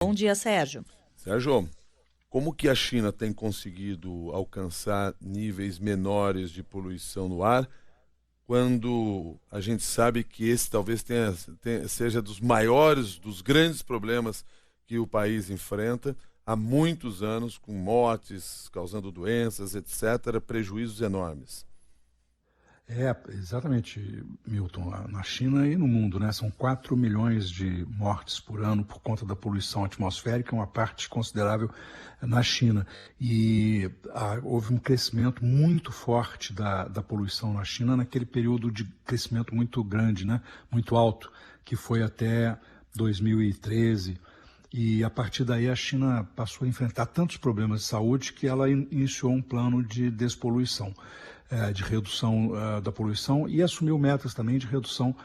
Bom dia, Sérgio. Sérgio, como que a China tem conseguido alcançar níveis menores de poluição no ar, quando a gente sabe que esse talvez seja dos maiores, dos grandes problemas que o país enfrenta há muitos anos, com mortes, causando doenças, etc., prejuízos enormes? Exatamente, Milton. Na China e no mundo, né? São 4 milhões de mortes por ano por conta da poluição atmosférica, uma parte considerável na China. E houve um crescimento muito forte da poluição na China naquele período de crescimento muito grande, né? Muito alto, que foi até 2013. E a partir daí a China passou a enfrentar tantos problemas de saúde que ela iniciou um plano de despoluição, de redução da poluição, e assumiu metas também de redução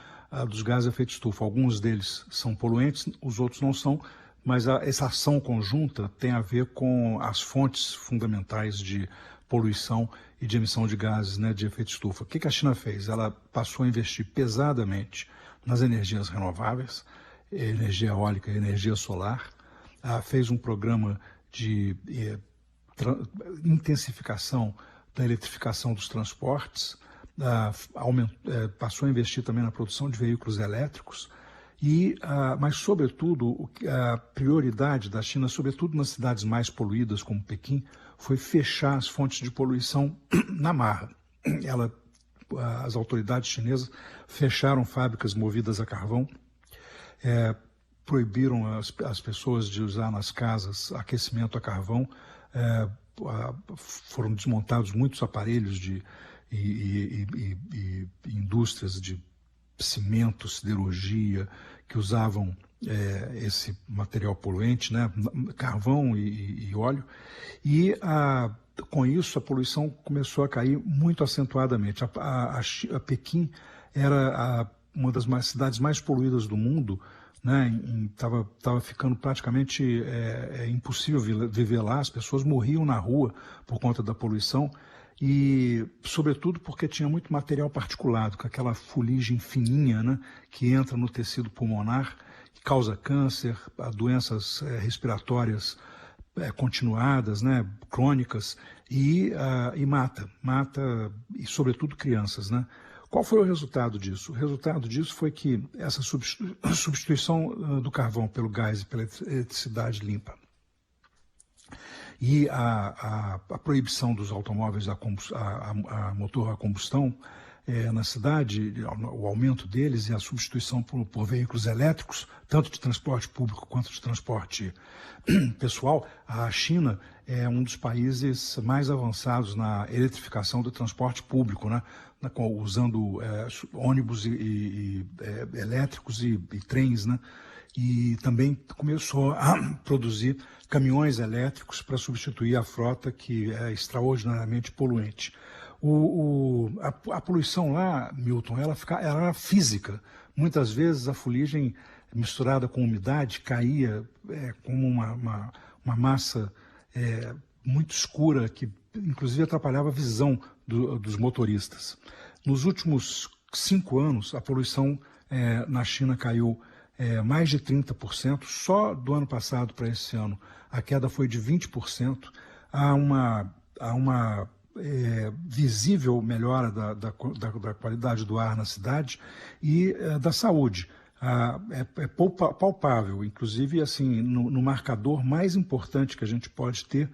dos gases de efeito estufa. Alguns deles são poluentes, os outros não são, mas essa ação conjunta tem a ver com as fontes fundamentais de poluição e de emissão de gases, né, de efeito estufa. O que a China fez? Ela passou a investir pesadamente nas energias renováveis, energia eólica e energia solar, fez um programa de intensificação da eletrificação dos transportes, passou a investir também na produção de veículos elétricos, mas, sobretudo, a prioridade da China, sobretudo nas cidades mais poluídas, como Pequim, foi fechar as fontes de poluição na marra. As autoridades chinesas fecharam fábricas movidas a carvão, proibiram as pessoas de usar nas casas aquecimento a carvão, foram desmontados muitos aparelhos e indústrias de cimento, siderurgia, que usavam esse material poluente, né, carvão e óleo, e com isso a poluição começou a cair muito acentuadamente. A Pequim era uma das cidades mais poluídas do mundo, né? Tava ficando praticamente impossível viver lá, as pessoas morriam na rua por conta da poluição e, sobretudo, porque tinha muito material particulado, com aquela fuligem fininha, né, que entra no tecido pulmonar, que causa câncer, doenças respiratórias continuadas, né, crônicas, e mata, e, sobretudo, crianças, né? Qual foi o resultado disso? O resultado disso foi que essa substituição do carvão pelo gás e pela eletricidade limpa e a proibição dos automóveis a motor a combustão na cidade, o aumento deles e a substituição por veículos elétricos, tanto de transporte público quanto de transporte pessoal. A China é um dos países mais avançados na eletrificação do transporte público, né? Usando ônibus elétricos e trens, né? E também começou a produzir caminhões elétricos para substituir a frota, que é extraordinariamente poluente. A poluição lá, Milton, ela era física. Muitas vezes a fuligem misturada com umidade caía como uma massa muito escura, que inclusive atrapalhava a visão dos motoristas. Nos últimos 5 anos, a poluição na China caiu mais de 30%. Só do ano passado para esse ano, a queda foi de 20%. Há uma visível melhora da qualidade do ar na cidade e da saúde. É palpável, inclusive assim, no marcador mais importante que a gente pode ter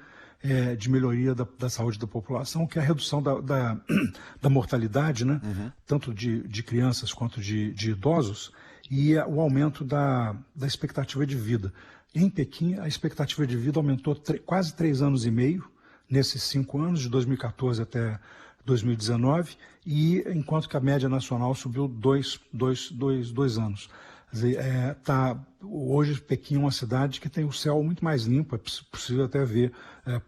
de melhoria da saúde da população, que é a redução da mortalidade, né? Uhum. Tanto de crianças quanto de idosos, e o aumento da expectativa de vida. Em Pequim, a expectativa de vida aumentou quase 3 anos e meio, nesses 5 anos, de 2014 até 2019, e enquanto que a média nacional subiu 2 anos. Quer dizer, hoje Pequim é uma cidade que tem o céu muito mais limpo, é possível até ver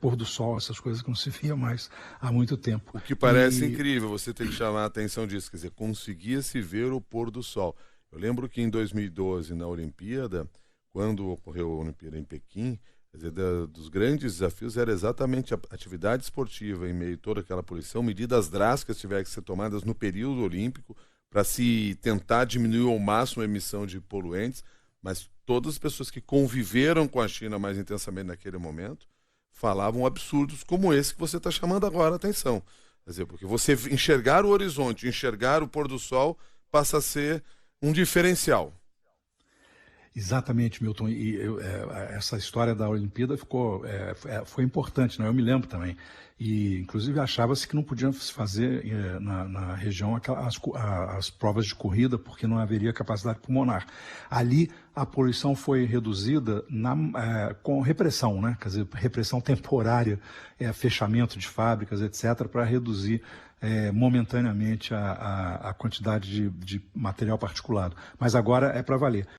pôr do sol, essas coisas que não se via mais há muito tempo. O que parece incrível, você tem que chamar a atenção disso, quer dizer, conseguia-se ver o pôr do sol. Eu lembro que em 2012, na Olimpíada, quando ocorreu a Olimpíada em Pequim, quer dizer, dos grandes desafios era exatamente a atividade esportiva em meio a toda aquela poluição, medidas drásticas tiveram que ser tomadas no período olímpico para se tentar diminuir ao máximo a emissão de poluentes, mas todas as pessoas que conviveram com a China mais intensamente naquele momento falavam absurdos como esse que você está chamando agora a atenção. Quer dizer, porque você enxergar o horizonte, enxergar o pôr do sol, passa a ser um diferencial. Exatamente, Milton. E essa história da Olimpíada foi importante, né? Eu me lembro também. E, inclusive, achava-se que não podiam se fazer na região as provas de corrida, porque não haveria capacidade pulmonar. Ali, a poluição foi reduzida com repressão, né? Quer dizer, repressão temporária, fechamento de fábricas, etc., para reduzir momentaneamente a quantidade de material particulado. Mas agora é para valer.